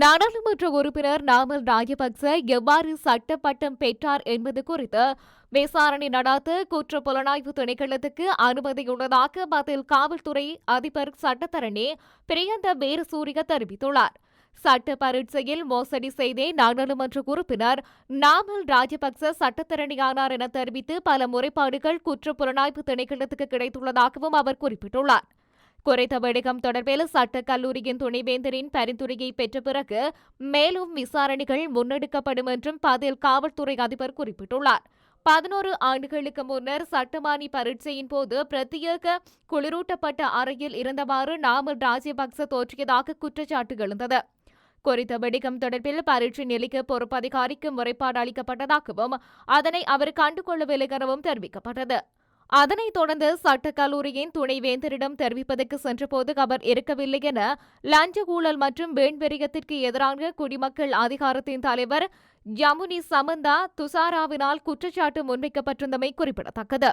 நாடாளுமன்ற உறுப்பினர் நாமல் ராஜபக்ச எவ்வாறு சட்ட பட்டம் பெற்றார் என்பது குறித்து விசாரணை நடாத்த குற்ற புலனாய்வு திணைக்களத்துக்கு அனுமதியுள்ளதாக பதில் காவல்துறை அதிபர் சட்டத்தரணி பிரியந்த வீரசூரிய தெரிவித்துள்ளார். சட்ட பரீட்சையில் மோசடி செய்தே நாடாளுமன்ற உறுப்பினர் நாமல் ராஜபக்ச சட்டத்தரணியானார் என தெரிவித்து பல முறைப்பாடுகள் குற்ற புலனாய்வு திணைக்களத்துக்கு கிடைத்துள்ளதாகவும் அவர் குறிப்பிட்டுள்ளார். குறித்த வெடிகம் தொடர்பில் சட்டக் கல்லூரியின் துணைவேந்தரின் பரிந்துரையை பெற்ற பிறகு மேலும் விசாரணைகள் முன்னெடுக்கப்படும் என்றும் பதில் காவல்துறை அதிபர் குறிப்பிட்டுள்ளார். 11 ஆண்டுகளுக்கு முன்னர் சட்டமானி பரீட்சையின் போது பிரத்யேக குளிரூட்டப்பட்ட அறையில் இருந்தவாறு நாமல் ராஜபக்ச தோற்றியதாக குற்றச்சாட்டு எழுந்தது. குறித்த வெடிகம் தொடர்பில் பரீட்சை நிலைக்கு பொறுப்பு அதிகாரிக்கு முறைப்பாடு அளிக்கப்பட்டதாகவும் அதனை அவர் கண்டுகொள்ளவில்லை எனவும் தெரிவிக்கப்பட்டது. அதனைத் தொடர்ந்து சட்டக் கல்லூரியின் துணைவேந்தரிடம் தெரிவிப்பதற்கு சென்றபோது அவர் இருக்கவில்லை என லஞ்ச ஊழல் மற்றும் வேண்வெறியத்திற்கு எதிரான குடிமக்கள் அதிகாரத்தின் தலைவர் யமுனி சமந்தா துசாராவினால் குற்றச்சாட்டு முன்வைக்கப்பட்டிருந்தமை குறிப்பிடத்தக்கது.